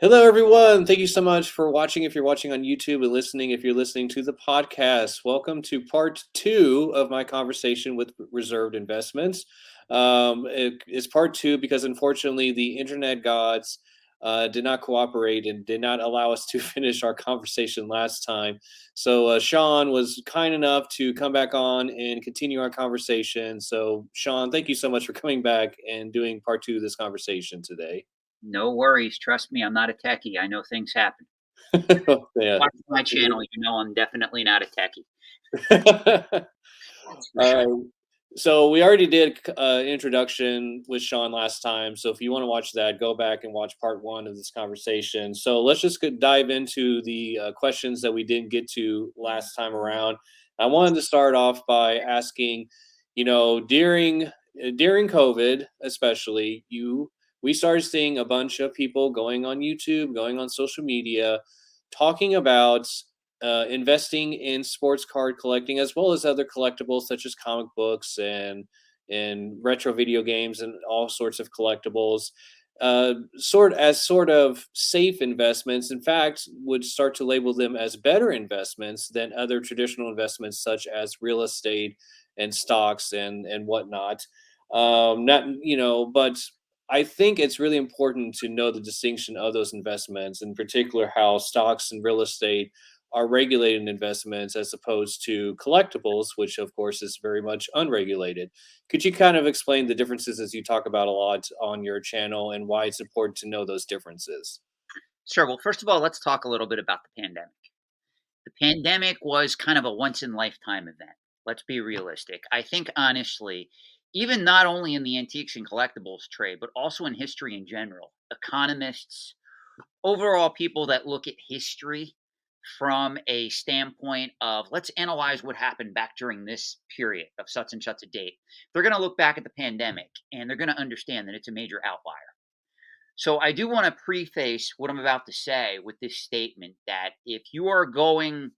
Hello, everyone. Thank you so much for watching. If you're watching on YouTube and listening, if you're listening to the podcast, welcome to part two of my conversation with reserved investments. It's part two because unfortunately the internet gods did not cooperate and did not allow us to finish our conversation last time. So Sean was kind enough to come back on and continue our conversation. So Sean, thank you so much for coming back and doing part two of this conversation today. No worries. Trust me, I'm not a techie. I know things happen. Yeah. Watch my channel, you know I'm definitely not a techie. That's for sure. Uh, so we already did introduction with Sean last time. So if you want to watch that, go back and watch part one of this conversation. So let's just dive into the questions that we didn't get to last time around. I wanted to start off by asking, during COVID, especially we started seeing a bunch of people going on YouTube, going on social media, talking about investing in sports card collecting as well as other collectibles such as comic books and retro video games and all sorts of collectibles sort of safe investments. In fact, would start to label them as better investments than other traditional investments such as real estate and stocks and whatnot. Not but I think it's really important to know the distinction of those investments, in particular how stocks and real estate are regulated investments as opposed to collectibles, which of course is very much unregulated. Could you kind of explain the differences as you talk about a lot on your channel and why it's important to know those differences? Sure. Well, first of all, let's talk a little bit about the pandemic. The pandemic was kind of a once in lifetime event. Let's be realistic. I think, honestly, even not only in the antiques and collectibles trade, but also in history in general, economists, overall people that look at history from a standpoint of let's analyze what happened back during this period of such and such a date. They're going to look back at the pandemic and they're going to understand that it's a major outlier. So I do want to preface what I'm about to say with this statement that if you are going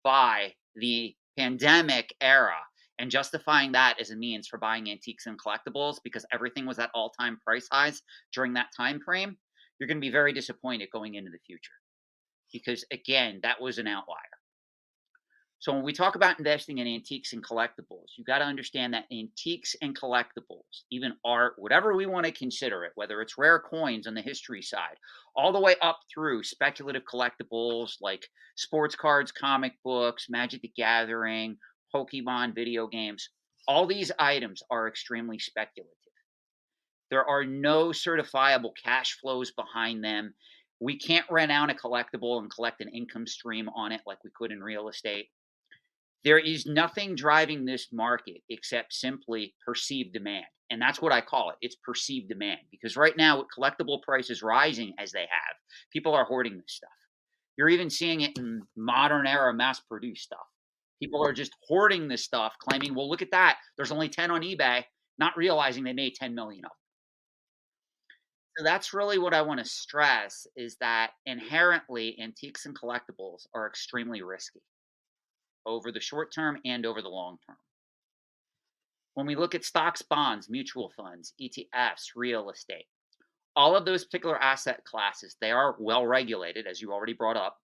by the pandemic era and justifying that as a means for buying antiques and collectibles because everything was at all-time price highs during that time frame, you're going to be very disappointed going into the future because again, that was an outlier. So when we talk about investing in antiques and collectibles, you got to understand that antiques and collectibles, even art, whatever we want to consider it, whether it's rare coins on the history side, all the way up through speculative collectibles like sports cards, comic books, Magic the Gathering, Pokemon video games, all these items are extremely speculative. There are no certifiable cash flows behind them. We can't rent out a collectible and collect an income stream on it like we could in real estate. There is nothing driving this market except simply perceived demand. And that's what I call it. It's perceived demand because right now, with collectible prices rising as they have, people are hoarding this stuff. You're even seeing it in modern era mass produced stuff. People are just hoarding this stuff, claiming, well, look at that. There's only 10 on eBay, not realizing they made 10 million of them. So that's really what I want to stress is that inherently antiques and collectibles are extremely risky over the short term and over the long term. When we look at stocks, bonds, mutual funds, ETFs, real estate, all of those particular asset classes, they are well regulated, as you already brought up.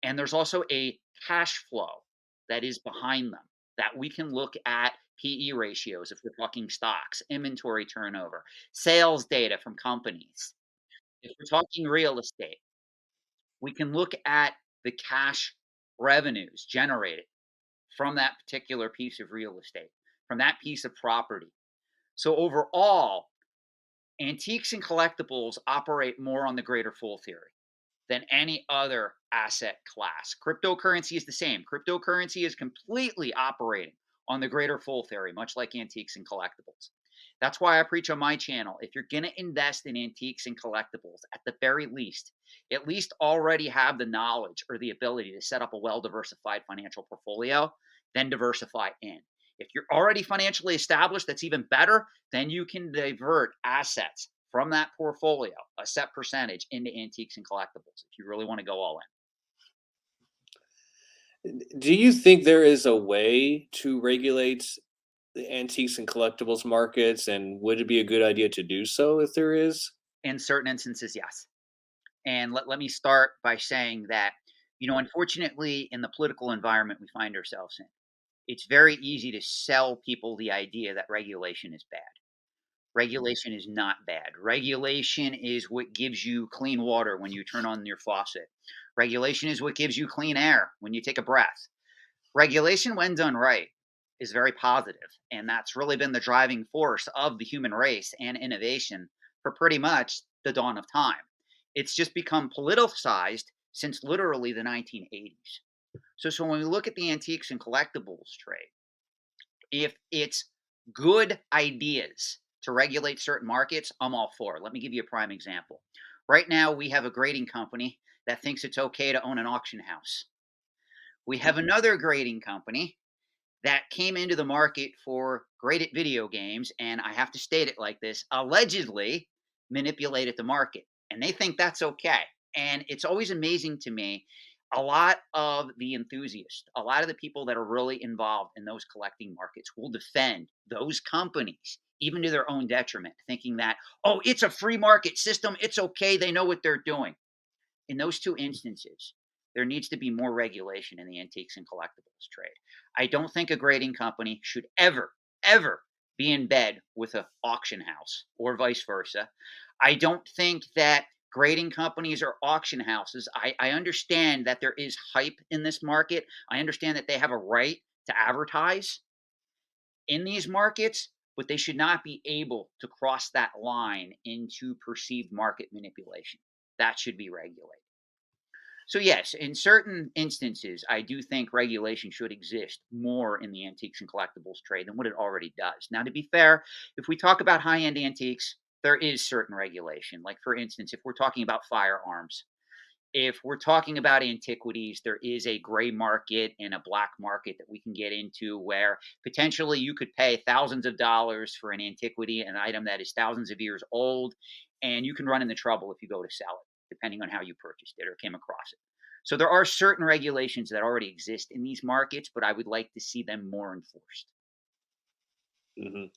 And there's also a cash flow that is behind them that we can look at PE ratios if we're talking stocks, inventory turnover, sales data from companies. If we're talking real estate, we can look at the cash revenues generated from that particular piece of real estate, from that piece of property. So overall, antiques and collectibles operate more on the greater fool theory than any other asset class. Cryptocurrency is the same. Cryptocurrency is completely operating on the greater fool theory, much like antiques and collectibles. That's why I preach on my channel. If you're going to invest in antiques and collectibles, at the very least, at least already have the knowledge or the ability to set up a well diversified financial portfolio, then diversify in. If you're already financially established, that's even better. Then you can divert assets from that portfolio, a set percentage, into antiques and collectibles if you really want to go all in. Do you think there is a way to regulate the antiques and collectibles markets, and would it be a good idea to do so if there is? In certain instances, yes. And let me start by saying that, unfortunately, in the political environment we find ourselves in, it's very easy to sell people the idea that regulation is bad. Regulation is not bad. Regulation is what gives you clean water when you turn on your faucet. Regulation is what gives you clean air when you take a breath. Regulation, when done right, is very positive, and that's really been the driving force of the human race and innovation for pretty much the dawn of time. It's just become politicized since literally the 1980s. So when we look at the antiques and collectibles trade, if it's good ideas to regulate certain markets, I'm all for it. Let me give you a prime example. Right now, we have a grading company that thinks it's okay to own an auction house. We have another grading company that came into the market for graded video games, and I have to state it like this, allegedly manipulated the market. And they think that's okay. And it's always amazing to me. A lot of the enthusiasts, a lot of the people that are really involved in those collecting markets will defend those companies, even to their own detriment, thinking that, oh, it's a free market system. It's okay. They know what they're doing. In those two instances, there needs to be more regulation in the antiques and collectibles trade. I don't think a grading company should ever be in bed with an auction house or vice versa. I don't think that grading companies or auction houses, I understand that there is hype in this market. I understand that they have a right to advertise in these markets, but they should not be able to cross that line into perceived market manipulation. That should be regulated. So yes, in certain instances, I do think regulation should exist more in the antiques and collectibles trade than what it already does. Now, to be fair, if we talk about high-end antiques, there is certain regulation. Like for instance, if we're talking about firearms, if we're talking about antiquities, there is a gray market and a black market that we can get into where potentially you could pay thousands of dollars for an antiquity, an item that is thousands of years old, and you can run into trouble if you go to sell it, depending on how you purchased it or came across it. So there are certain regulations that already exist in these markets, but I would like to see them more enforced. Mhm.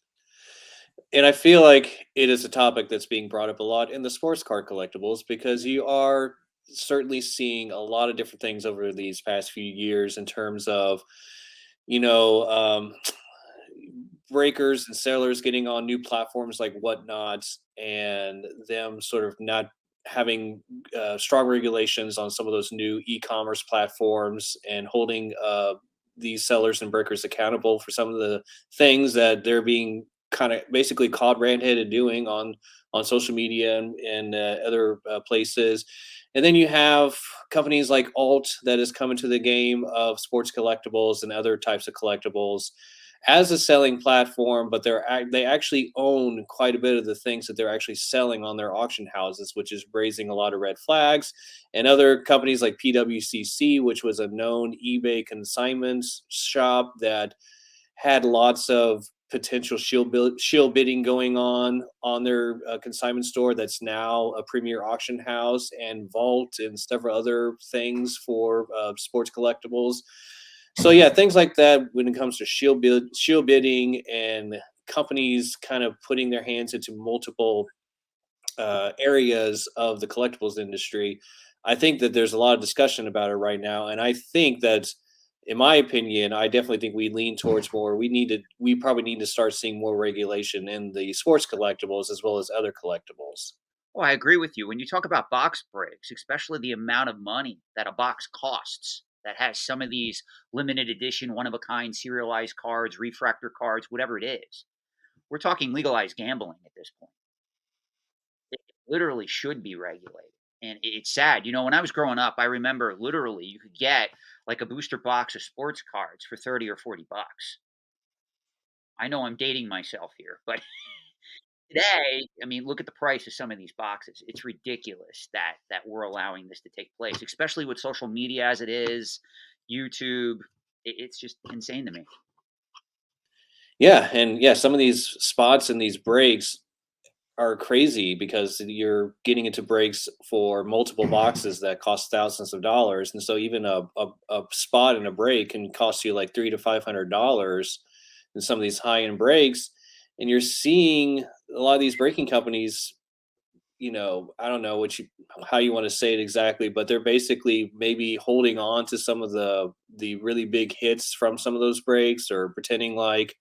And I feel like it is a topic that's being brought up a lot in the sports card collectibles because you are certainly seeing a lot of different things over these past few years in terms of, you know, breakers and sellers getting on new platforms like whatnot and them sort of not having strong regulations on some of those new e-commerce platforms and holding these sellers and breakers accountable for some of the things that they're being kind of basically caught red-handed doing on social media and other places. And then you have companies like Alt that is coming to the game of sports collectibles and other types of collectibles as a selling platform, but they actually own quite a bit of the things that they're actually selling on their auction houses, which is raising a lot of red flags. And other companies like PWCC, which was a known eBay consignment shop that had lots of potential shield bidding going on their consignment store that's now a premier auction house and vault and several other things for sports collectibles. So yeah, things like that when it comes to shield bidding and companies kind of putting their hands into multiple areas of the collectibles industry. I think that there's a lot of discussion about it right now, and I think that, in my opinion, I definitely think we lean towards more. We probably need to start seeing more regulation in the sports collectibles as well as other collectibles. Oh, I agree with you. When you talk about box breaks, especially the amount of money that a box costs that has some of these limited edition, one of a kind serialized cards, refractor cards, whatever it is, we're talking legalized gambling at this point. It literally should be regulated. And it's sad. When I was growing up, I remember literally you could get like a booster box of sports cards for 30 or $40. I know I'm dating myself here, but today, I mean, look at the price of some of these boxes. It's ridiculous that we're allowing this to take place, especially with social media as it is, YouTube. It's just insane to me. Yeah, and yeah, some of these spots and these breaks are crazy because you're getting into breaks for multiple boxes that cost thousands of dollars, and so even a spot in a break can cost you like $300 to $500 in some of these high end breaks, and you're seeing a lot of these breaking companies I don't know how you want to say it exactly, but they're basically maybe holding on to some of the really big hits from some of those breaks, or pretending like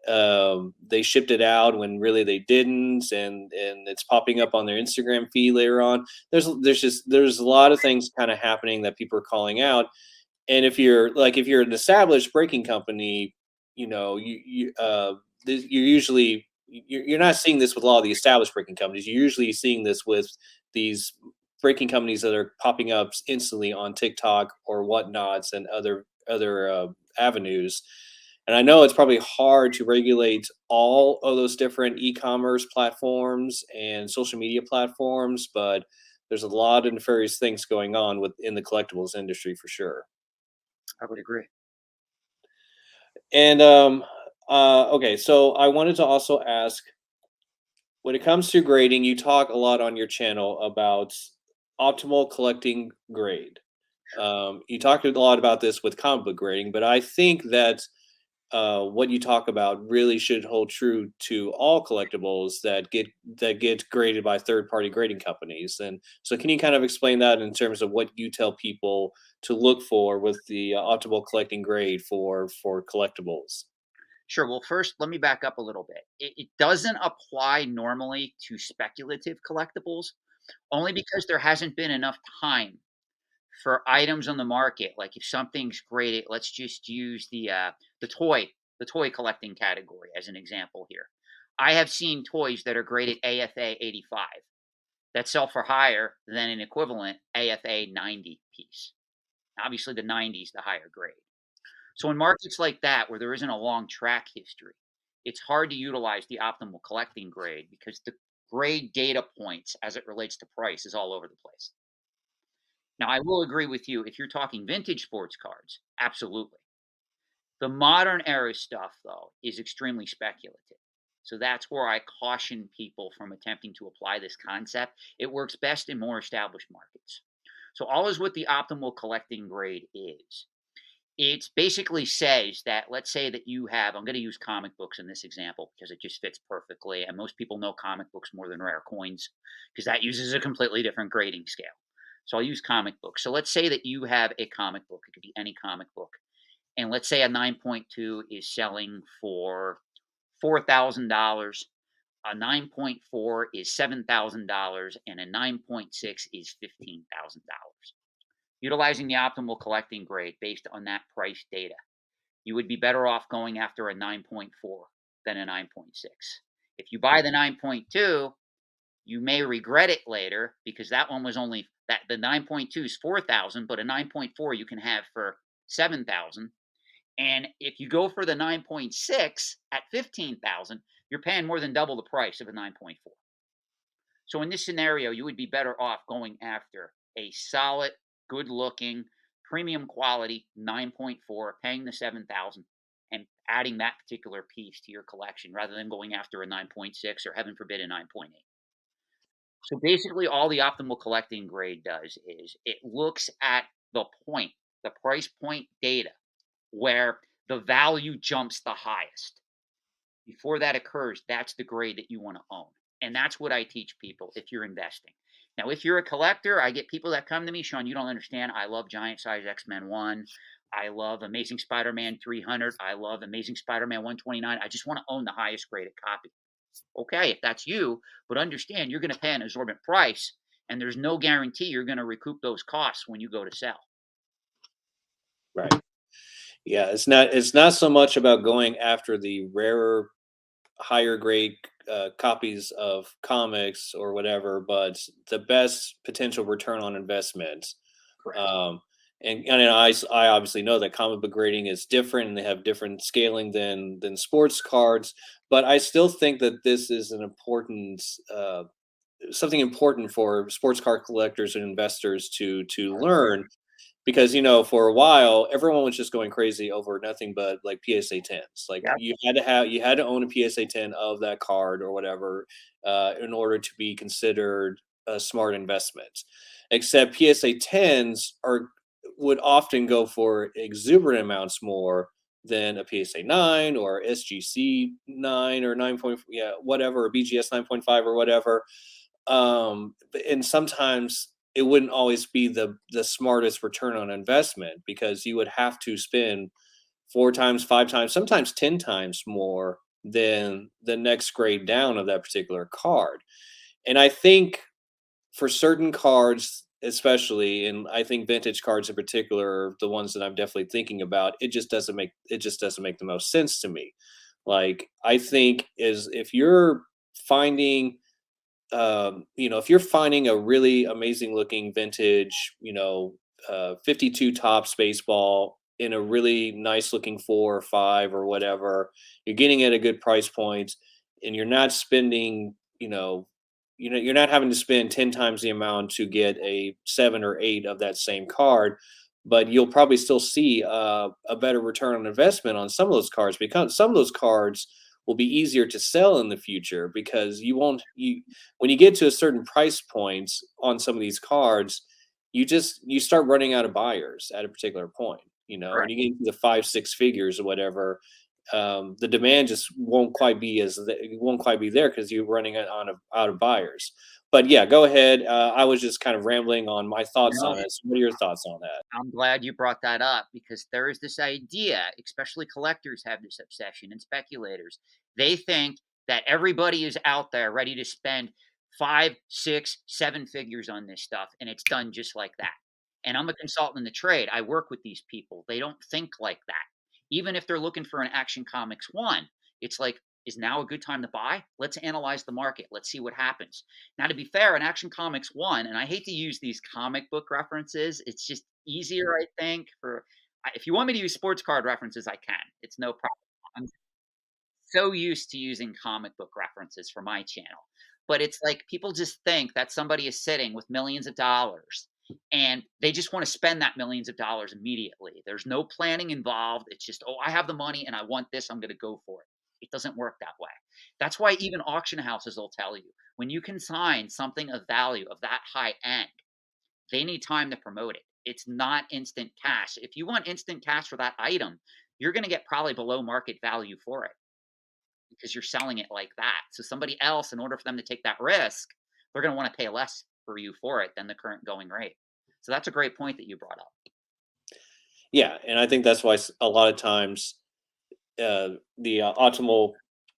they shipped it out when really they didn't, and it's popping up on their Instagram feed later on. There's a lot of things kind of happening that people are calling out. And if you're an established braking company, you know, you're usually you're not seeing this with a lot of the established braking companies. You're usually seeing this with these braking companies that are popping up instantly on TikTok or whatnots and other avenues. And I know it's probably hard to regulate all of those different e-commerce platforms and social media platforms, but there's a lot of nefarious things going on within the collectibles industry for sure. I would agree. And okay, so I wanted to also ask, when it comes to grading, you talk a lot on your channel about optimal collecting grade. Sure. You talked a lot about this with comic book grading, but I think that what you talk about really should hold true to all collectibles that get graded by third party grading companies. And so, can you kind of explain that in terms of what you tell people to look for with the optimal collecting grade for collectibles? Sure. Well, first, let me back up a little bit. It doesn't apply normally to speculative collectibles, only because there hasn't been enough time for items on the market. Like if something's graded, let's just use the toy the toy collecting category as an example here. I have seen toys that are graded AFA 85 that sell for higher than an equivalent AFA 90 piece. Obviously, the 90 is the higher grade. So in markets like that, where there isn't a long track history, it's hard to utilize the optimal collecting grade because the grade data points as it relates to price is all over the place. Now, I will agree with you if you're talking vintage sports cards, absolutely. The modern era stuff, though, is extremely speculative. So that's where I caution people from attempting to apply this concept. It works best in more established markets. So, all is what the optimal collecting grade is. It basically says that, let's say that you have, I'm going to use comic books in this example because it just fits perfectly. And most people know comic books more than rare coins because that uses a completely different grading scale. So I'll use comic books. So let's say that you have a comic book, it could be any comic book. And let's say a 9.2 is selling for $4,000, a 9.4 is $7,000, and a 9.6 is $15,000. Utilizing the optimal collecting grade based on that price data, you would be better off going after a 9.4 than a 9.6. If you buy the 9.2, you may regret it later because that one was only that the 9.2 is 4,000, but a 9.4 you can have for 7,000. And if you go for the 9.6 at 15,000, you're paying more than double the price of a 9.4. So in this scenario, you would be better off going after a solid, good-looking, premium quality 9.4, paying the 7,000 and adding that particular piece to your collection rather than going after a 9.6 or heaven forbid a 9.8. So basically all the optimal collecting grade does is it looks at the point, the price point data where the value jumps the highest. Before that occurs, that's the grade that you want to own. And that's what I teach people if you're investing. Now, if you're a collector, I get people that come to me, Sean, you don't understand. I love Giant Size X-Men 1. I love Amazing Spider-Man 300. I love Amazing Spider-Man 129. I just want to own the highest graded copy. Okay, if that's you, but understand you're going to pay an exorbitant price, and there's no guarantee you're going to recoup those costs when you go to sell. Right. Yeah, it's not so much about going after the rarer, higher grade copies of comics or whatever, but the best potential return on investment. Correct. Um, and I obviously know that comic book grading is different and they have different scaling than sports cards, but I still think that this is an important something important for sports card collectors and investors to learn, because for a while everyone was just going crazy over nothing but like PSA 10s. Like Yeah. you had to own a PSA 10 of that card or whatever in order to be considered a smart investment. Except PSA 10s are would often go for exuberant amounts more than a PSA 9 or SGC 9 or 9. Yeah, whatever, or BGS 9.5 or whatever. And sometimes it wouldn't always be the smartest return on investment because you would have to spend 4 times, 5 times, sometimes 10 times more than the next grade down of that particular card. And I think for certain cards, especially, and I think vintage cards in particular are the ones that I'm definitely thinking about, it just doesn't make the most sense to me. Like, I think is if you're finding if you're finding a really amazing looking vintage, 52 tops baseball in a really nice looking 4 or 5 or whatever, you're getting at a good price point, and you're not spending, you're not having to spend 10 times the amount to get a 7 or 8 of that same card, but you'll probably still see a better return on investment on some of those cards because some of those cards will be easier to sell in the future because you won't you when you get to a certain price point on some of these cards, you start running out of buyers at a particular point. When Correct. you get into the 5 6 figures or whatever, the demand just won't quite be there because you're running out of buyers. But yeah, go ahead. I was just kind of rambling on my thoughts No, on it. So what are your thoughts on that? I'm glad you brought that up because there is this idea, especially collectors have this obsession and speculators. They think that everybody is out there ready to spend 5, 6, 7 figures on this stuff, and it's done just like that. And I'm a consultant in the trade. I work with these people. They don't think like that. Even if they're looking for an Action Comics one, it's like, is now a good time to buy? Let's analyze the market. Let's see what happens. Now, to be fair, an Action Comics one, and I hate to use these comic book references, it's just easier, I think, for if you want me to use sports card references, I can. It's no problem. I'm so used to using comic book references for my channel. But it's like people just think that somebody is sitting with millions of dollars and they just want to spend that millions of dollars immediately. There's no planning involved. It's just, oh, I have the money and I want this. I'm going to go for it. It doesn't work that way. That's why even auction houses will tell you when you consign something of value of that high end, they need time to promote it. It's not instant cash. If you want instant cash for that item, you're going to get probably below market value for it because you're selling it like that. So somebody else, in order for them to take that risk, they're going to want to pay less for you for it than the current going rate. So that's a great point that you brought up. Yeah, and I think that's why a lot of times the optimal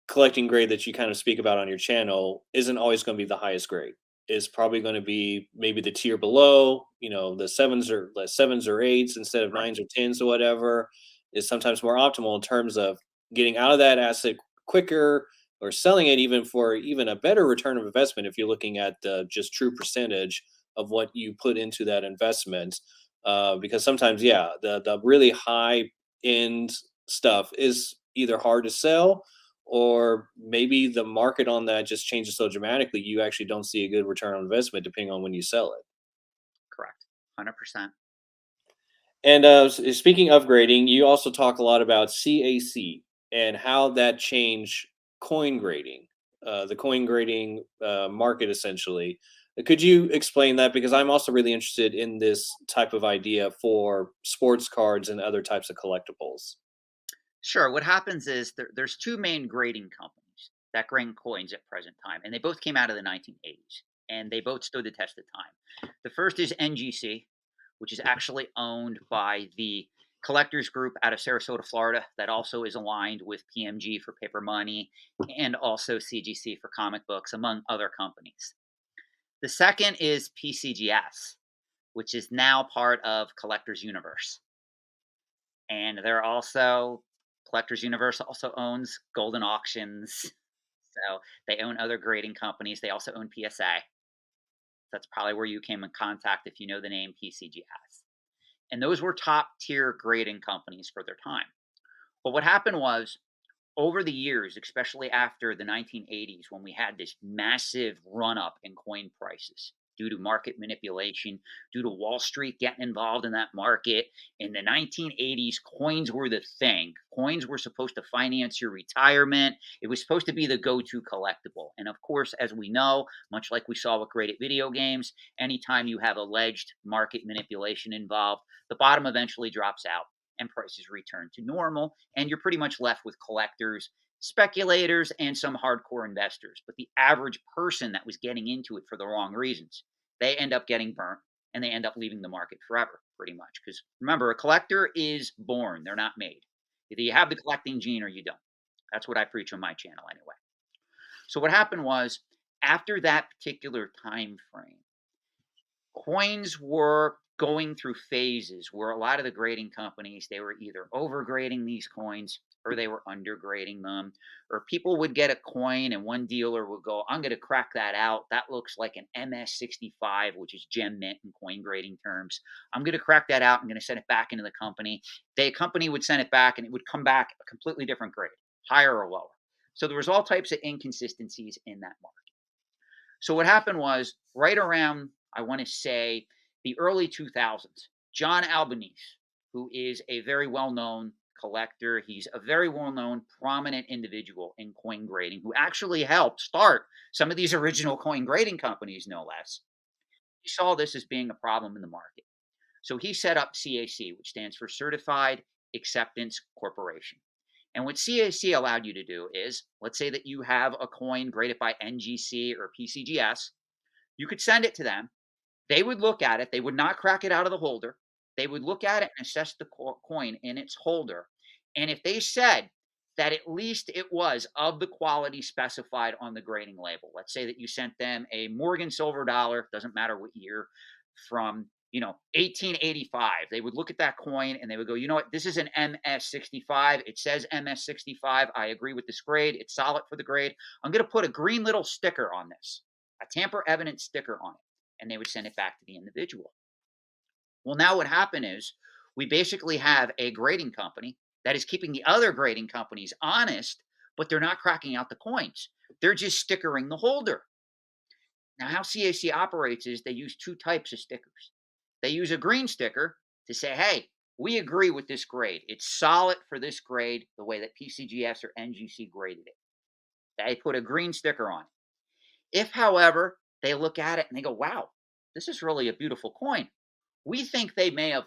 collecting grade that you kind of speak about on your channel isn't always going to be the highest grade. It's probably going to be maybe the tier below, the sevens or eights instead of Right. nines or tens or whatever is sometimes more optimal in terms of getting out of that asset quicker or selling it even for even a better return of investment if you're looking at the just true percentage of what you put into that investment. Because sometimes, yeah, the really high end stuff is either hard to sell or maybe the market on that just changes so dramatically you actually don't see a good return on investment depending on when you sell it. Correct. 100%. And speaking of grading, you also talk a lot about CAC and how that changed coin grading, the coin grading market essentially. Could you explain that? Because I'm also really interested in this type of idea for sports cards and other types of collectibles. Sure. What happens is there's two main grading companies that grade coins at present time, and they both came out of the 1980s, and they both stood the test of time. The first is NGC, which is actually owned by the Collectors Group out of Sarasota, Florida, that also is aligned with PMG for paper money and also CGC for comic books, among other companies. The second is PCGS, which is now part of Collectors Universe. And they're also Collectors Universe also owns Golden Auctions. So they own other grading companies. They also own PSA. That's probably where you came in contact if you know the name PCGS. And those were top tier grading companies for their time. But what happened was over the years, especially after the 1980s, when we had this massive run up in coin prices due to market manipulation, due to Wall Street getting involved in that market. In the 1980s, coins were the thing. Coins were supposed to finance your retirement. It was supposed to be the go to collectible. And of course, as we know, much like we saw with graded video games, anytime you have alleged market manipulation involved, the bottom eventually drops out and prices return to normal, and you're pretty much left with collectors speculators and some hardcore investors. But the average person that was getting into it for the wrong reasons, they end up getting burnt and they end up leaving the market forever, pretty much. Because remember, a collector is born, they're not made. Either you have the collecting gene or you don't. That's what I preach on my channel anyway. So what happened was after that particular time frame, coins were going through phases where a lot of the grading companies, they were either overgrading these coins or they were undergrading them, or people would get a coin and one dealer would go, I'm going to crack that out, that looks like an MS65, which is gem mint in coin grading terms. I'm going to crack that out, I'm going to send it back into the company. The company would send it back and it would come back a completely different grade, higher or lower. So there was all types of inconsistencies in that market. So what happened was right around, I want to say, the early 2000s, John Albanese, who is a very well-known collector, he's a very well-known, prominent individual in coin grading, who actually helped start some of these original coin grading companies, no less. He saw this as being a problem in the market. So he set up CAC, which stands for Certified Acceptance Corporation. And what CAC allowed you to do is, let's say that you have a coin graded by NGC or PCGS, you could send it to them. They would look at it. They would not crack it out of the holder. They would look at it and assess the coin in its holder. And if they said that at least it was of the quality specified on the grading label, let's say that you sent them a Morgan silver dollar, doesn't matter what year, from 1885, they would look at that coin and they would go, you know what, this is an MS65. It says MS65. I agree with this grade. It's solid for the grade. I'm going to put a green little sticker on this, a tamper evidence sticker on it. And they would send it back to the individual. Well, now what happened is we basically have a grading company that is keeping the other grading companies honest, but they're not cracking out the coins. They're just stickering the holder. Now, how CAC operates is they use two types of stickers. They use a green sticker to say, hey, we agree with this grade. It's solid for this grade, the way that PCGS or NGC graded it. They put a green sticker on it. If, however, they look at it and they go, wow, this is really a beautiful coin, we think they may have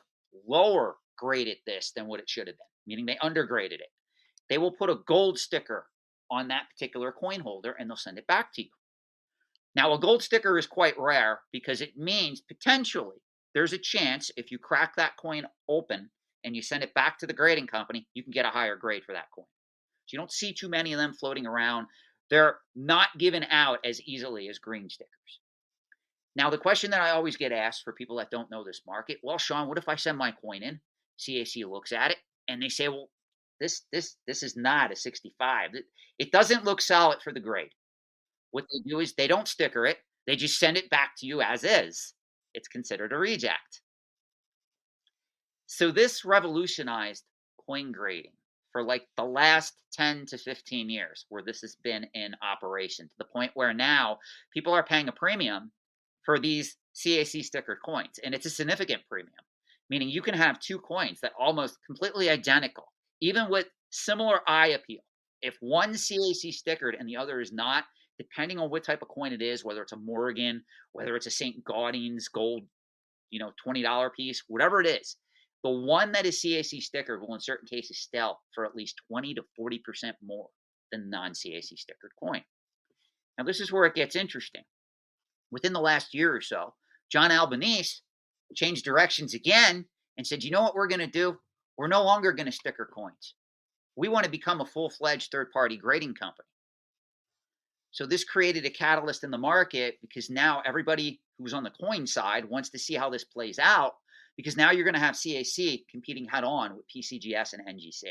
lower graded this than what it should have been, meaning they undergraded it. They will put a gold sticker on that particular coin holder and they'll send it back to you. Now, a gold sticker is quite rare because it means potentially there's a chance if you crack that coin open and you send it back to the grading company, you can get a higher grade for that coin. So you don't see too many of them floating around. They're not given out as easily as green stickers. Now, the question that I always get asked for people that don't know this market, well, Sean, what if I send my coin in? CAC looks at it and they say, well, this is not a 65. It doesn't look solid for the grade. What they do is they don't sticker it. They just send it back to you as is. It's considered a reject. So this revolutionized coin grading for like the last 10 to 15 years where this has been in operation to the point where now people are paying a premium for these CAC sticker coins. And it's a significant premium, meaning you can have two coins that almost completely identical, even with similar eye appeal. If one CAC stickered and the other is not, depending on what type of coin it is, whether it's a Morgan, whether it's a St. Gaudens gold, $20 piece, whatever it is, the one that is CAC stickered will in certain cases sell for at least 20 to 40% more than non-CAC stickered coin. Now, this is where it gets interesting. Within the last year or so, John Albanese changed directions again and said, you know what we're going to do? We're no longer going to sticker coins. We want to become a full-fledged third-party grading company. So this created a catalyst in the market because now everybody who's on the coin side wants to see how this plays out because now you're going to have CAC competing head on with PCGS and NGC.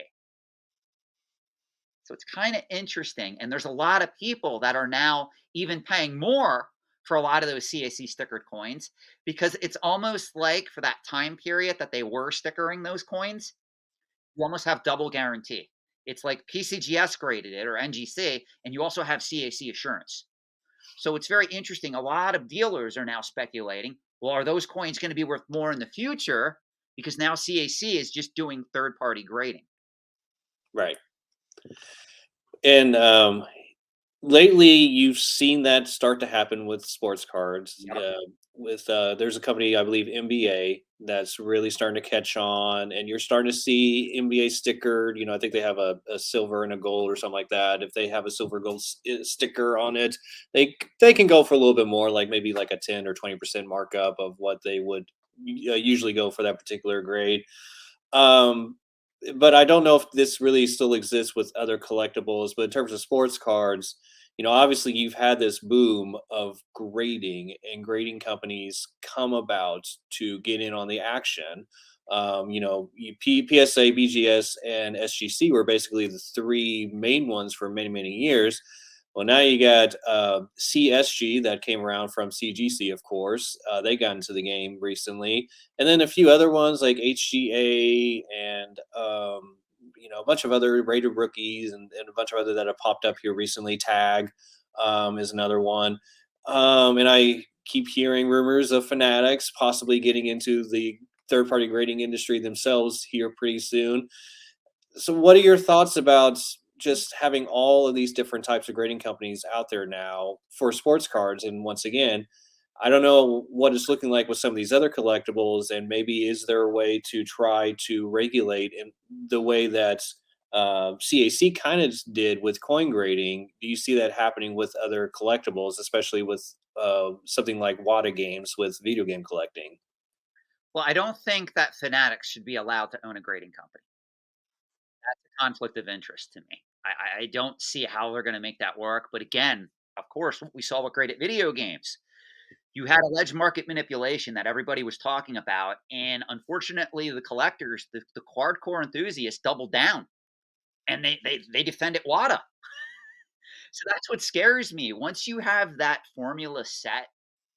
So it's kind of interesting. And there's a lot of people that are now even paying more for a lot of those CAC stickered coins because it's almost like for that time period that they were stickering those coins, you almost have double guarantee. It's like PCGS graded it or NGC, and you also have CAC assurance. So it's very interesting. A lot of dealers are now speculating, well, are those coins going to be worth more in the future? Because now CAC is just doing third-party grading. Right. And Lately, you've seen that start to happen with sports cards. Yep. With there's a company, I believe NBA, that's really starting to catch on, and you're starting to see NBA stickered. I think they have a silver and a gold or something like that. If they have a silver gold sticker on it, they can go for a little bit more, like maybe like a 10 or 20% markup of what they would usually go for that particular grade. Um, but I don't know if this really still exists with other collectibles. But in terms of sports cards, obviously you've had this boom of grading, and grading companies come about to get in on the action. PSA, BGS, and SGC were basically the three main ones for many, many years. Well, now you got CSG that came around from CGC, of course. They got into the game recently, and then a few other ones like HGA and a bunch of other rated rookies, and a bunch of other that have popped up here recently. Tag is another one, and I keep hearing rumors of Fanatics possibly getting into the third party grading industry themselves here pretty soon. So, what are your thoughts about just having all of these different types of grading companies out there now for sports cards? And once again, I don't know what it's looking like with some of these other collectibles, and maybe is there a way to try to regulate in the way that CAC kind of did with coin grading? Do you see that happening with other collectibles, especially with something like WADA games with video game collecting? Well, I don't think that Fanatics should be allowed to own a grading company. That's a conflict of interest to me. I don't see how they're going to make that work. But again, of course, we saw what graded video games. You had alleged market manipulation that everybody was talking about, and unfortunately, the collectors, the hardcore enthusiasts, doubled down and they defended WADA. So that's what scares me. Once you have that formula set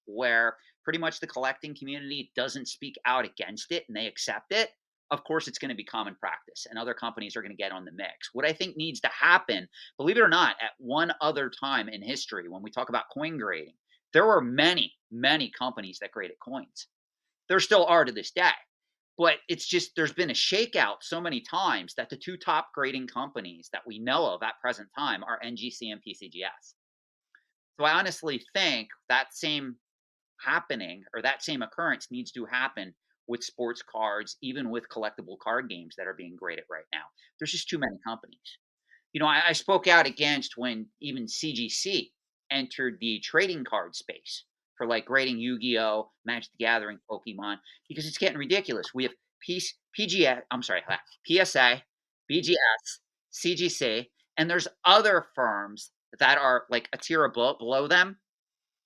where pretty much the collecting community doesn't speak out against it and they accept it, of course it's going to be common practice and other companies are going to get on the mix. What I think needs to happen, believe it or not, at one other time in history, when we talk about coin grading, there were many, many companies that graded coins. There still are to this day. But it's just there's been a shakeout so many times that the two top grading companies that we know of at present time are NGC and PCGS. So I honestly think that same happening or that same occurrence needs to happen with sports cards, even with collectible card games that are being graded right now. There's just too many companies. I spoke out against when even CGC entered the trading card space for like grading Yu-Gi-Oh, Magic the Gathering, Pokemon, because it's getting ridiculous. We have PGA, I'm sorry, PSA, BGS, CGC, and there's other firms that are like a tier below them,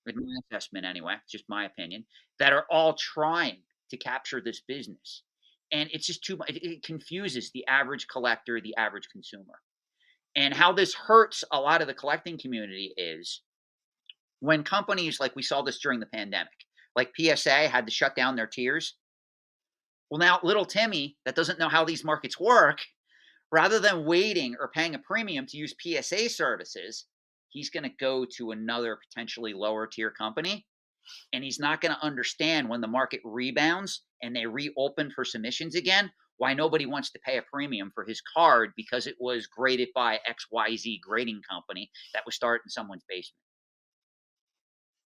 in my assessment anyway, it's just my opinion, that are all trying to capture this business. And it's just too much. It confuses the average collector, the average consumer. And how this hurts a lot of the collecting community is when companies like we saw this during the pandemic, like PSA had to shut down their tiers. Well, now little Timmy that doesn't know how these markets work, rather than waiting or paying a premium to use PSA services, he's going to go to another potentially lower tier company and he's not going to understand when the market rebounds and they reopen for submissions again why nobody wants to pay a premium for his card because it was graded by XYZ grading company that was started in someone's basement.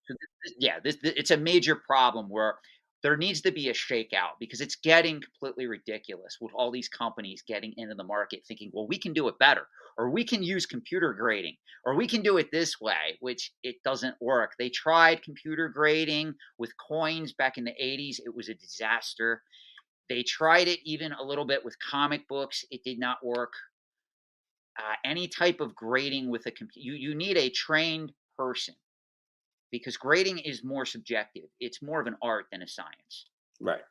So yeah, it's a major problem where there needs to be a shakeout because it's getting completely ridiculous with all these companies getting into the market thinking, well, we can do it better, or we can use computer grading, or we can do it this way, which it doesn't work. They tried computer grading with coins back in the 80s. It was a disaster. They tried it even a little bit with comic books. It did not work. Any type of grading with a computer, you need a trained person because grading is more subjective. It's more of an art than a science. Right.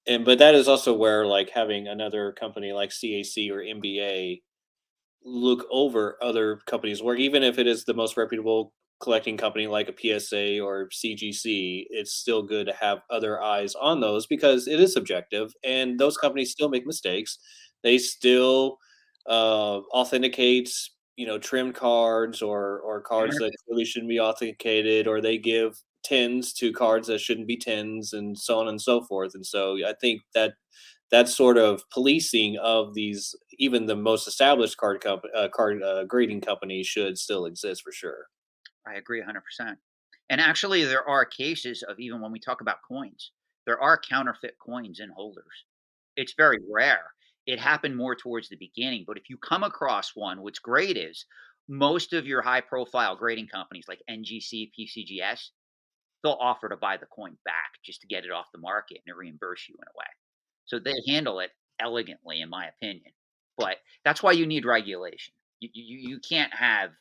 And but that is also where like having another company like CAC or NBA look over other companies' work, even if it is the most reputable collecting company like a PSA or CGC, it's still good to have other eyes on those because it is subjective and those companies still make mistakes. They still authenticate, trim cards or cards that clearly shouldn't be authenticated, or they give tens to cards that shouldn't be tens, and so on and so forth. And so I think that that sort of policing of these, even the most established card grading companies, should still exist for sure. I agree 100%. And actually, there are cases of even when we talk about coins, there are counterfeit coins in holders. It's very rare. It happened more towards the beginning, but if you come across one, what's great is most of your high profile grading companies like NGC, PCGS, they'll offer to buy the coin back just to get it off the market and to reimburse you in a way. So they handle it elegantly, in my opinion. But that's why you need regulation. You can't have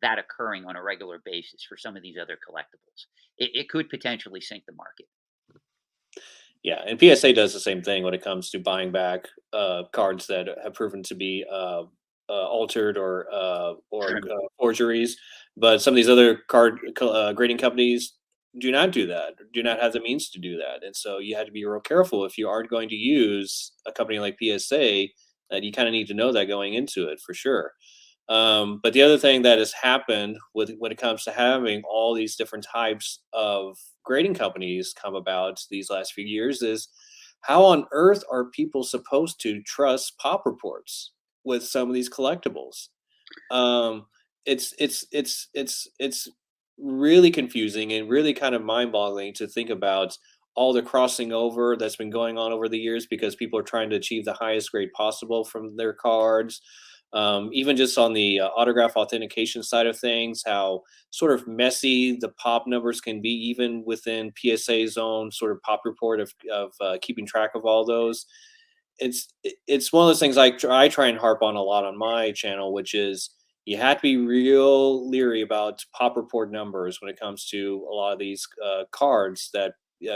that occurring on a regular basis for some of these other collectibles. It could potentially sink the market. Yeah, and PSA does the same thing when it comes to buying back cards that have proven to be altered or forgeries. But some of these other grading companies do not do that, do not have the means to do that, and so you had to be real careful if you aren't going to use a company like PSA. That you kind of need to know that going into it for sure. But the other thing that has happened with when it comes to having all these different types of grading companies come about these last few years is how on earth are people supposed to trust pop reports with some of these collectibles? Um, it's really confusing and really kind of mind-boggling to think about all the crossing over that's been going on over the years because people are trying to achieve the highest grade possible from their cards. Even just on the autograph authentication side of things, how sort of messy the pop numbers can be, even within PSA's own sort of pop report of keeping track of all those. It's one of those things I try and harp on a lot on my channel, which is you have to be real leery about pop report numbers when it comes to a lot of these cards that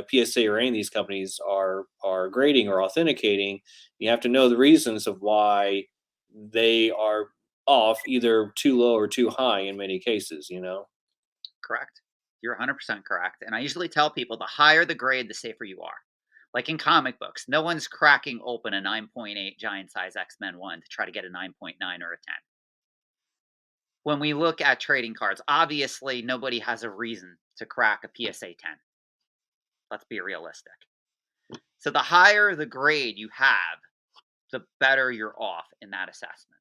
PSA or any of these companies are grading or authenticating. You have to know the reasons of why they are off, either too low or too high in many cases. You know. Correct. You're 100% correct. And I usually tell people the higher the grade, the safer you are. Like in comic books, no one's cracking open a 9.8 giant size X Men 1 to try to get a 9.9 or a 10. When we look at trading cards, obviously nobody has a reason to crack a PSA 10. Let's be realistic. So the higher the grade you have, the better you're off in that assessment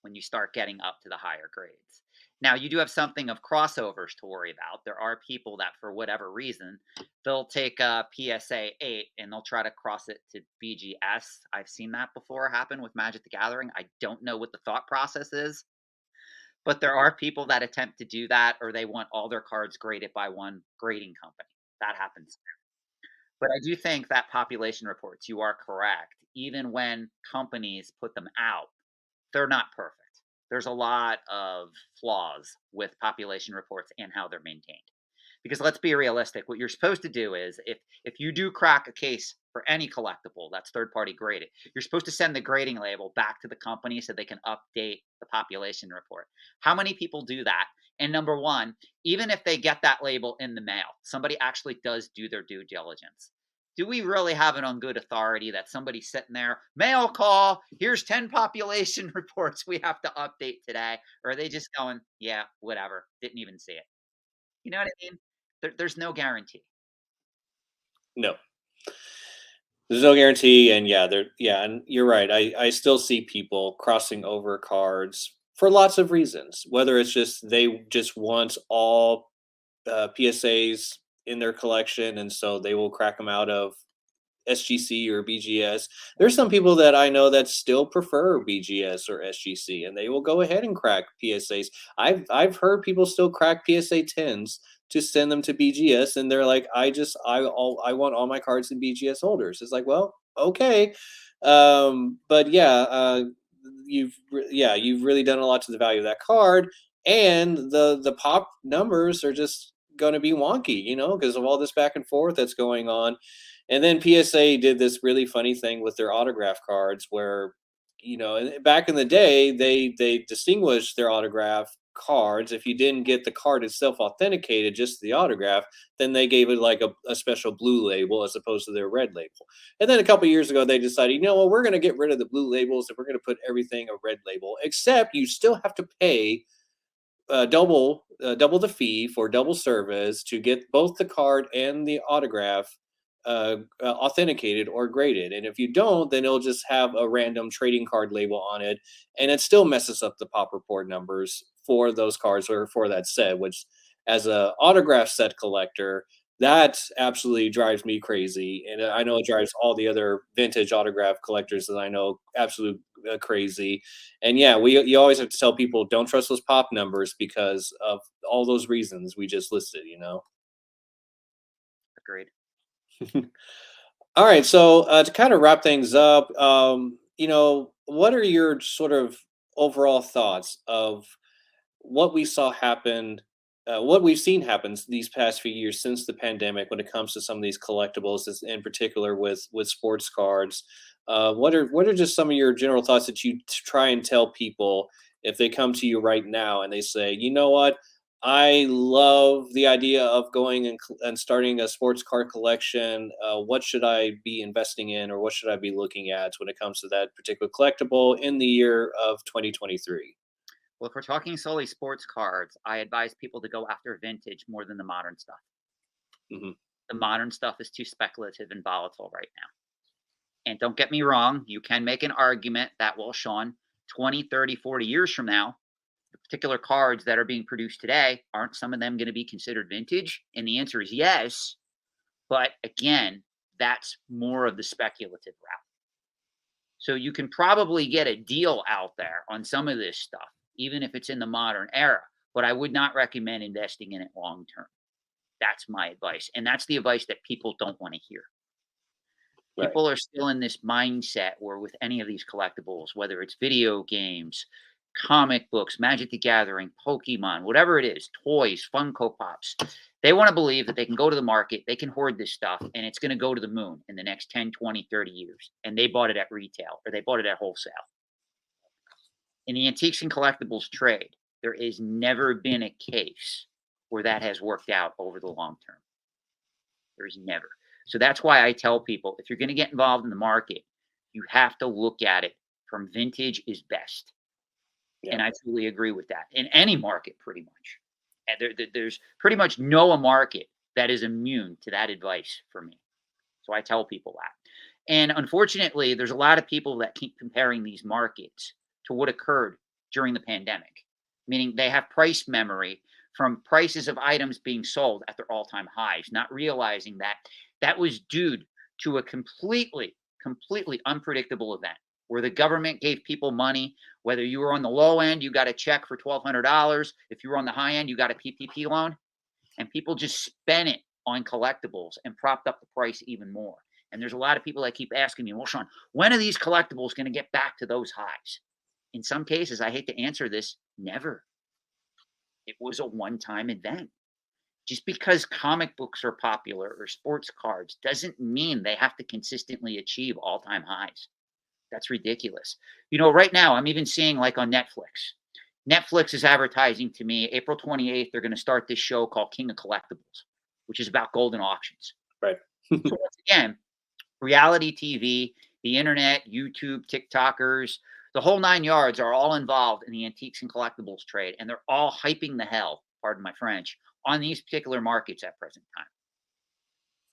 when you start getting up to the higher grades. Now, you do have something of crossovers to worry about. There are people that, for whatever reason, they'll take a PSA 8 and they'll try to cross it to BGS. I've seen that before happen with Magic the Gathering. I don't know what the thought process is, but there are people that attempt to do that or they want all their cards graded by one grading company. That happens. But I do think that population reports, you are correct. Even when companies put them out, they're not perfect. There's a lot of flaws with population reports and how they're maintained. Because let's be realistic, what you're supposed to do is if you do crack a case for any collectible that's third party graded, you're supposed to send the grading label back to the company so they can update the population report. How many people do that? And number one, even if they get that label in the mail, somebody actually does do their due diligence. Do we really have it on good authority that somebody's sitting there, mail call, here's 10 population reports we have to update today? Or are they just going, yeah, whatever, didn't even see it? You know what I mean? There's no guarantee. No, there's no guarantee, and yeah, and you're right. I still see people crossing over cards for lots of reasons. Whether it's just they just want all PSAs in their collection, and so they will crack them out of SGC or BGS. There's some people that I know that still prefer BGS or SGC, and they will go ahead and crack PSAs. I've heard people still crack PSA 10s to send them to BGS, and they're like, I want all my cards in BGS holders. It's like, well, okay, but yeah, you've really done a lot to the value of that card, and the pop numbers are just going to be wonky, because of all this back and forth that's going on. And then PSA did this really funny thing with their autograph cards where, back in the day, they distinguished their autograph cards. If you didn't get the card itself authenticated, just the autograph, then they gave it like a special blue label as opposed to their red label. And then a couple years ago, they decided, what, we're going to get rid of the blue labels and we're going to put everything a red label, except you still have to pay double the fee for double service to get both the card and the autograph authenticated or graded. And if you don't, then it'll just have a random trading card label on it, and it still messes up the pop report numbers for those cards or for that set. Which, as a autograph set collector, that absolutely drives me crazy, and I know it drives all the other vintage autograph collectors that I know absolute crazy. And yeah, we you always have to tell people don't trust those pop numbers because of all those reasons we just listed. You know. Agreed. All right, so to kind of wrap things up, what are your sort of overall thoughts of what we saw happen, what we've seen happen these past few years since the pandemic when it comes to some of these collectibles, in particular with sports cards? What are just some of your general thoughts that you try and tell people if they come to you right now and they say, you know what? I love the idea of going and starting a sports card collection. What should I be investing in, or what should I be looking at when it comes to that particular collectible in the year of 2023? Well, if we're talking solely sports cards, I advise people to go after vintage more than the modern stuff. Hmm. The modern stuff is too speculative and volatile right now. And don't get me wrong, you can make an argument that, well, Sean, 20, 30, 40 years from now, the particular cards that are being produced today, aren't some of them going to be considered vintage? And the answer is yes. But again, that's more of the speculative route. So you can probably get a deal out there on some of this stuff, even if it's in the modern era. But I would not recommend investing in it long term. That's my advice. And that's the advice that people don't want to hear. Right. People are still in this mindset where with any of these collectibles, whether it's video games, comic books, Magic the Gathering, Pokemon, whatever it is, toys, Funko Pops, they want to believe that they can go to the market, they can hoard this stuff, and it's going to go to the moon in the next 10, 20, 30 years. And they bought it at retail or they bought it at wholesale. In the antiques and collectibles trade, there has never been a case where that has worked out over the long term. There's never. So that's why I tell people if you're going to get involved in the market, you have to look at it from vintage is best. Yeah. And I truly agree with that in any market, pretty much. And there's pretty much no a market that is immune to that advice for me. So I tell people that. And unfortunately, there's a lot of people that keep comparing these markets to what occurred during the pandemic, meaning they have price memory from prices of items being sold at their all-time highs, not realizing that that was due to a completely unpredictable event where the government gave people money. Whether you were on the low end, you got a check for $1,200. If you were on the high end, you got a PPP loan, and people just spent it on collectibles and propped up the price even more. And there's a lot of people that keep asking me, well, Sean, when are these collectibles going to get back to those highs? In some cases, I hate to answer this, never. It was a one time event. Just because comic books are popular or sports cards doesn't mean they have to consistently achieve all time highs. That's ridiculous. Right now, I'm even seeing like on Netflix. Netflix is advertising to me April 28th, they're going to start this show called King of Collectibles, which is about golden auctions. Right. So, once again, reality TV, the internet, YouTube, TikTokers, the whole nine yards are all involved in the antiques and collectibles trade, and they're all hyping the hell, pardon my French, on these particular markets at present time.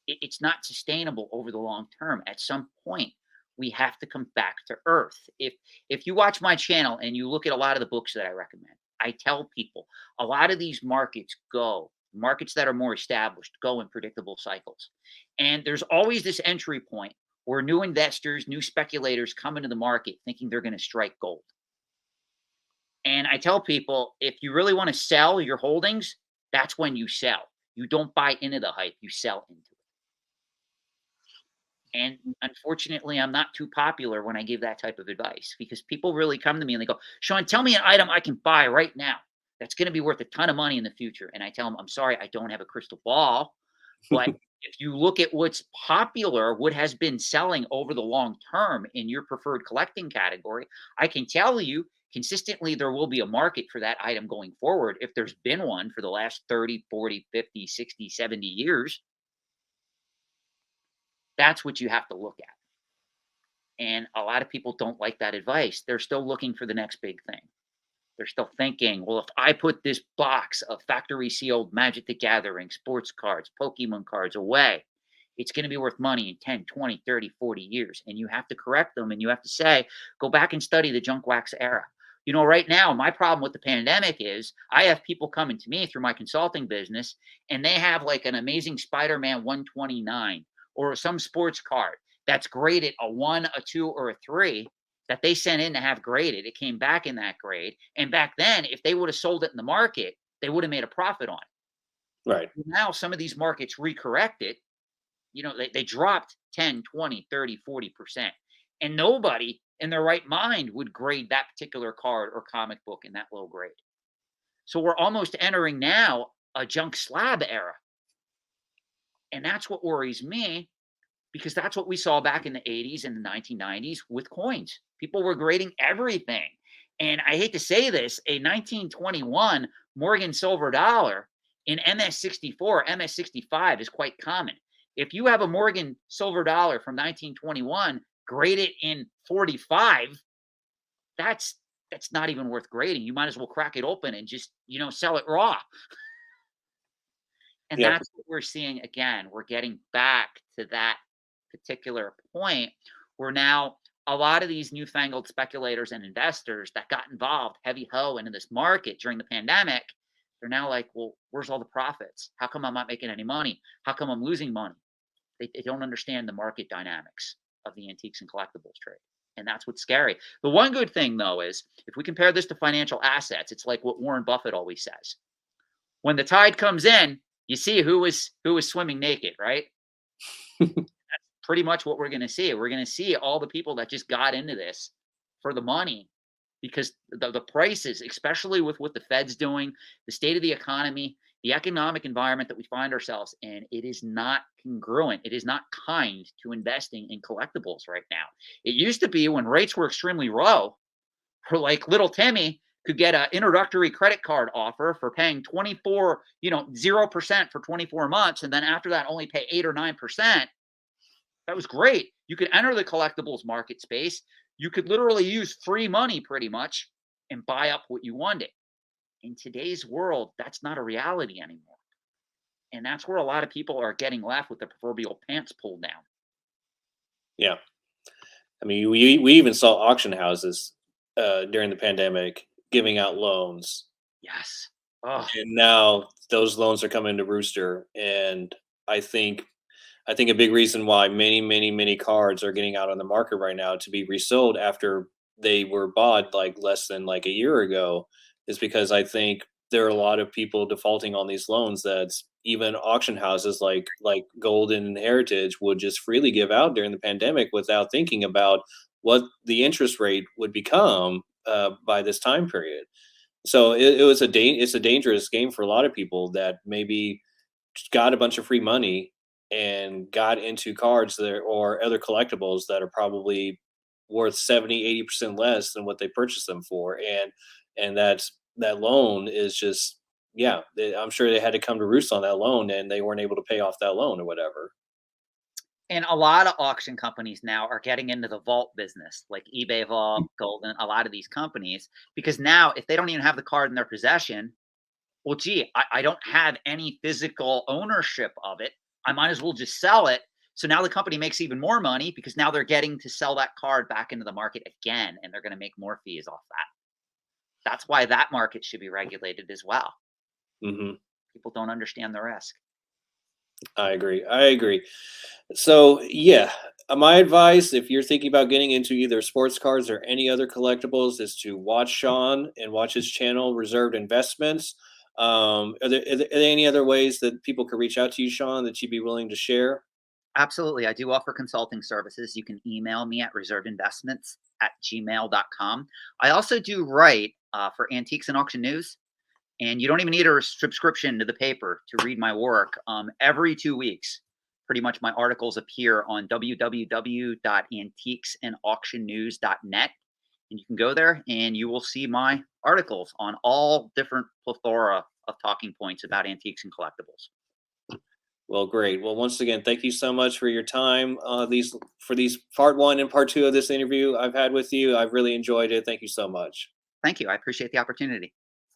It's not sustainable over the long term. At some point, we have to come back to earth. If you watch my channel and you look at a lot of the books that I recommend, I tell people a lot of these markets that are more established go in predictable cycles. And there's always this entry point where new investors, new speculators come into the market thinking they're going to strike gold. And I tell people if you really want to sell your holdings, that's when you sell. You don't buy into the hype, you sell into it. And unfortunately, I'm not too popular when I give that type of advice because people really come to me and they go, Sean, tell me an item I can buy right now that's going to be worth a ton of money in the future. And I tell them, I'm sorry, I don't have a crystal ball. But if you look at what's popular, what has been selling over the long term in your preferred collecting category, I can tell you consistently there will be a market for that item going forward if there's been one for the last 30, 40, 50, 60, 70 years. That's what you have to look at. And a lot of people don't like that advice. They're still looking for the next big thing. They're still thinking, well, if I put this box of factory sealed Magic the Gathering, sports cards, Pokemon cards away it's going to be worth money in 10, 20, 30, 40 years. And you have to correct them and you have to say, go back and study the junk wax era. Right now, my problem with the pandemic is I have people coming to me through my consulting business and they have like an amazing Spider Man 129 or some sports card that's graded a 1, a 2, or a 3 that they sent in to have graded. It came back in that grade. And back then, if they would have sold it in the market, they would have made a profit on Right. it. Now, some of these markets recorrect it. They dropped 10, 20, 30, 40%. And nobody in their right mind would grade that particular card or comic book in that low grade. So we're almost entering now a junk slab era. And that's what worries me because that's what we saw back in the 80s and the 1990s with coins. People were grading everything. And I hate to say this, a 1921 Morgan silver dollar in MS-64, MS-65 is quite common. If you have a Morgan silver dollar from 1921 graded in 45, that's not even worth grading. You might as well crack it open and just, sell it raw. And Yep. that's what we're seeing again. We're getting back to that particular point where now a lot of these newfangled speculators and investors that got involved heavy ho into this market during the pandemic, they're now like, well, where's all the profits? How come I'm not making any money? How come I'm losing money? They don't understand the market dynamics of the antiques and collectibles trade. And that's what's scary. The one good thing, though, is if we compare this to financial assets, it's like what Warren Buffett always says. When the tide comes in, you see who was swimming naked, right? Pretty much what we're going to see. We're going to see all the people that just got into this for the money because the prices, especially with what the Fed's doing, the state of the economy, the economic environment that we find ourselves in, it is not congruent. It is not kind to investing in collectibles right now. It used to be when rates were extremely low, for like little Timmy could get an introductory credit card offer for paying 24, 0% for 24 months. And then after that, only pay 8 or 9%. That was great. You could enter the collectibles market space. You could literally use free money pretty much and buy up what you wanted. In today's world, that's not a reality anymore. And that's where a lot of people are getting left with the proverbial pants pulled down. Yeah. I mean, we even saw auction houses during the pandemic giving out loans, Yes. Oh, and now those loans are coming to rooster. And I think I think a big reason why many cards are getting out on the market right now to be resold after they were bought like less than like a year ago is because I think there are a lot of people defaulting on these loans that even auction houses like Golden and Heritage would just freely give out during the pandemic without thinking about what the interest rate would become by this time period. So it's a dangerous game for a lot of people that maybe got a bunch of free money and got into cards that or other collectibles that are probably worth 70-80% less than what they purchased them for, and that loan is just, yeah, I'm sure they had to come to roost on that loan and they weren't able to pay off that loan or whatever. and a lot of auction companies now are getting into the vault business, like eBay Vault, Golden, a lot of these companies, because now if they don't even have the card in their possession, well, gee, I don't have any physical ownership of it. I might as well just sell it. So now the company makes even more money because now they're getting to sell that card back into the market again, and they're going to make more fees off that. That's why that market should be regulated as well. Hmm. People don't understand the risk. I agree. So yeah, my advice if you're thinking about getting into either sports cards or any other collectibles is to watch Sean and watch his channel, Reserved Investments. Are there any other ways that people could reach out to you, Sean, that you'd be willing to share? Absolutely. I do offer consulting services. You can email me at reservedinvestments@gmail.com. I also do write for Antiques and Auction News. And you don't even need a subscription to the paper to read my work. Every 2 weeks, pretty much my articles appear on www.antiquesandauctionnews.net. And you can go there and you will see my articles on all different plethora of talking points about antiques and collectibles. Well, great. Well, once again, thank you so much for your time. These part one and part two of this interview I've had with you. I've really enjoyed it. Thank you so much. Thank you. I appreciate the opportunity.